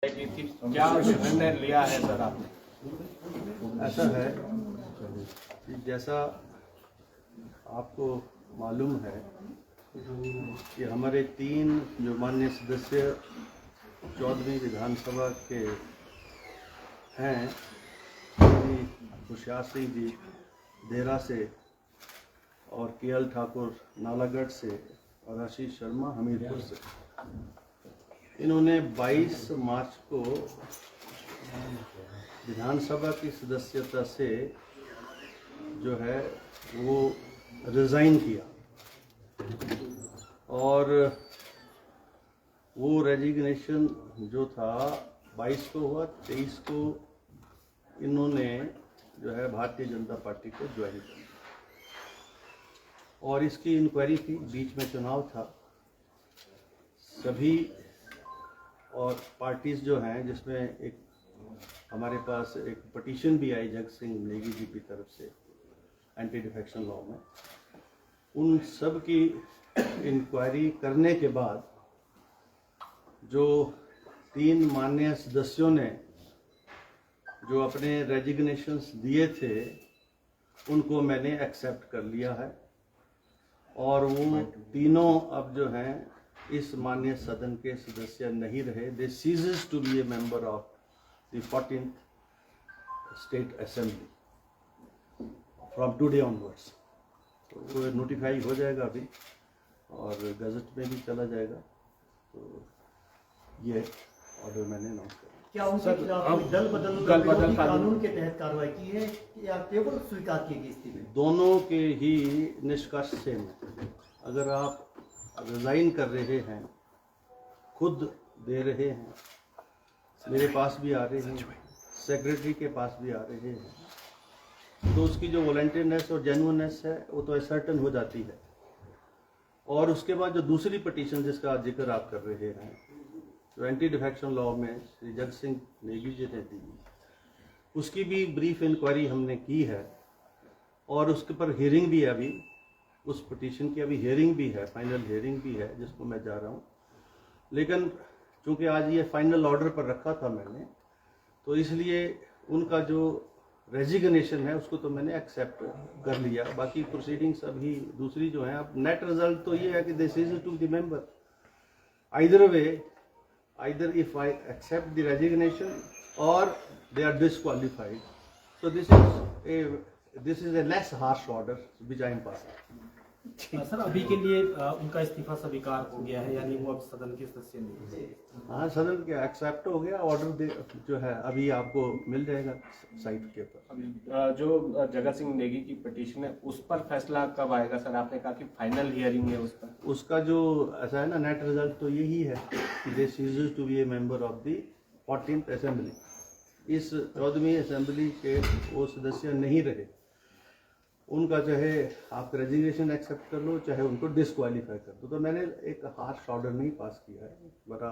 की थी, क्या निर्णय लिया है सर आपने? ऐसा है कि जैसा आपको मालूम है कि हमारे 3 जो माननीय सदस्य 14वीं विधानसभा के हैं, होशियार सिंह जी देरा से और केएल ठाकुर नालागढ़ से और आशीष शर्मा हमीरपुर से, इन्होंने 22 मार्च को विधानसभा की सदस्यता से जो है वो रिज़ाइन किया और वो रेजिग्नेशन जो था 22 को हुआ। 23 को इन्होंने जो है भारतीय जनता पार्टी को ज्वाइन किया और इसकी इंक्वायरी थी। बीच में चुनाव था, सभी और पार्टीज जो हैं, जिसमें एक हमारे पास एक पटिशन भी आई जग सिंह नेगी जी की तरफ से एंटी डिफेक्शन लॉ में, उन सब की इंक्वायरी करने के बाद जो 3 माननीय सदस्यों ने जो अपने रेजिग्नेशंस दिए थे उनको मैंने एक्सेप्ट कर लिया है और वो तीनों अब जो हैं इस माननीय सदन के सदस्य नहीं रहे। They ceases to be a member of the 14th state assembly from today onwards. तो वो नोटिफाई हो जाएगा अभी और गजट में भी चला जाएगा। तो ये ऑर्डर मैंने अनाउंस किया। क्या उनके खिलाफ दल बदल कानून के तहत कार्रवाई की है या केवल स्वीकार की गई स्थिति? दोनों के ही निष्कर्ष सेम है। अगर आप रिजाइन कर रहे हैं, खुद दे रहे हैं, मेरे पास भी आ रहे हैं, सेक्रेटरी के पास भी आ रहे हैं, तो उसकी जो वॉलंटियरनेस और जेन्युइननेस है वो तो सर्टन हो जाती है। और उसके बाद जो दूसरी पटिशन जिसका जिक्र आप कर रहे हैं, जो एंटी डिफेक्शन लॉ में श्री जग सिंह नेगी जी ने दी, उसकी भी ब्रीफ इंक्वायरी हमने की है और उसके पर हियरिंग भी है। अभी उस पिटीशन की अभी हियरिंग भी है, फाइनल हियरिंग भी है जिसको मैं जा रहा हूँ। लेकिन चूंकि आज ये फाइनल ऑर्डर पर रखा था मैंने, तो इसलिए उनका जो रेजिग्नेशन है उसको तो मैंने एक्सेप्ट कर लिया। बाकी प्रोसीडिंग्स अभी दूसरी जो है, अब नेट रिजल्ट तो ये है कि this is to the member either way, either if I accept the resignation और they are disqualified. So this is a less harsh order which I am passing. Sir अभी के लिए उनका इस्तीफा स्वीकार हो गया है, यानी वो अब सदन के सदस्य नहीं है? हाँ, सदन के एक्सेप्ट हो गया ऑर्डर जो है अभी आपको मिल जाएगा साइट के ऊपर। अभी जो जगत सिंह नेगी की पिटीशन है उस पर फैसला कब आएगा सर? आपने कहा कि फाइनल हियरिंग है उस पर। उसका जो ऐसा है ना, नेट रिजल्ट तो यही है कि they ceases to be a member of the 14th assembly. इस 14वीं असेंबली के वो सदस्य नहीं रहे, उनका चाहे आप रेजिग्नेशन एक्सेप्ट कर लो, चाहे उनको डिस्क्वालीफाई कर दो। तो मैंने एक हार्श ऑर्डर नहीं पास किया है, बड़ा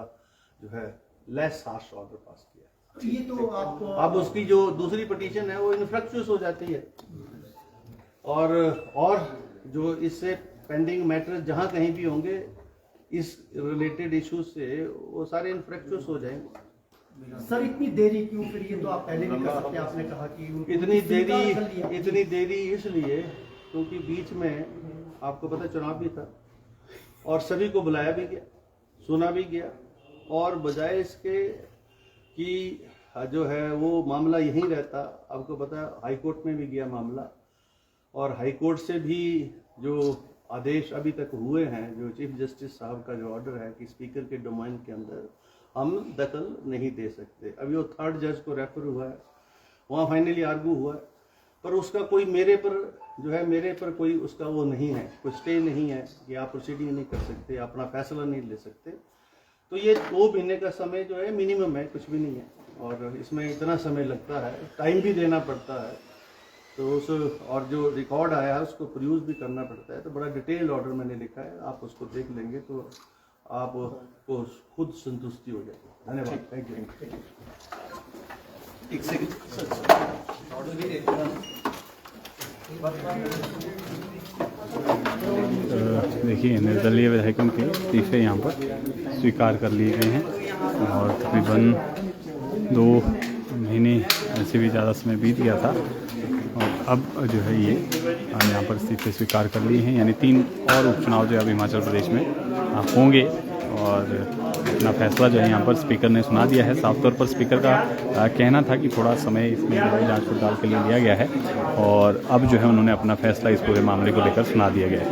जो है लेस हार्श ऑर्डर पास किया है। ये तो आप अब उसकी जो दूसरी पिटीशन है वो इनफ्रक्चुअस हो जाती है और जो इससे पेंडिंग मैटर जहाँ कहीं भी होंगे इस रिलेटेड इश्यूज से, वो सारे इनफ्रक्चुअस हो जाएंगे। सर इतनी देरी क्यों? फिर ये तो आप पहले भी कर सकते हैं। आपने कहा कि इतनी देरी इसलिए क्योंकि बीच में आपको पता चुनाव भी था और सभी को बुलाया भी गया, सुना भी गया, और बजाय इसके कि जो है वो मामला यहीं रहता, आपको पता हाई कोर्ट में भी गया मामला, और हाई कोर्ट से भी जो आदेश अभी तक हुए हैं, जो चीफ जस्टिस साहब का जो ऑर्डर है कि स्पीकर के डोमेन के अंदर हम दखल नहीं दे सकते। अभी वो 3rd जज को रेफर हुआ है, वहाँ फाइनली आर्गू हुआ है, पर उसका कोई मेरे पर कोई उसका वो नहीं है, कोई स्टे नहीं है कि आप प्रोसीडिंग नहीं कर सकते, अपना फैसला नहीं ले सकते। तो ये 2 महीने का समय जो है मिनिमम है, कुछ भी नहीं है, और इसमें इतना समय लगता है, टाइम भी देना पड़ता है, तो उस और जो रिकॉर्ड आया है उसको प्रोड्यूस भी करना पड़ता है। तो बड़ा डिटेल्ड ऑर्डर मैंने लिखा है, आप उसको देख लेंगे तो आपको खुद संतुष्टि हो जाएगी। धन्यवाद, थैंक यू। एक सेकंड, देखिए निर्दलीय विधायकों के इस्तीफे यहाँ पर स्वीकार कर लिए गए हैं और तकरीबन 2 महीने से भी ज़्यादा समय बीत गया था और अब जो है ये यहाँ पर इस्तीफे स्वीकार कर लिए हैं। यानी 3 और उपचुनाव जो है अब हिमाचल प्रदेश में होंगे और अपना फैसला जो है यहाँ पर स्पीकर ने सुना दिया है। साफ तौर पर स्पीकर का कहना था कि थोड़ा समय इसमें जो है जाँच पड़ताल के लिए लिया गया है और अब जो है उन्होंने अपना फैसला इस पूरे मामले को लेकर सुना दिया गया है।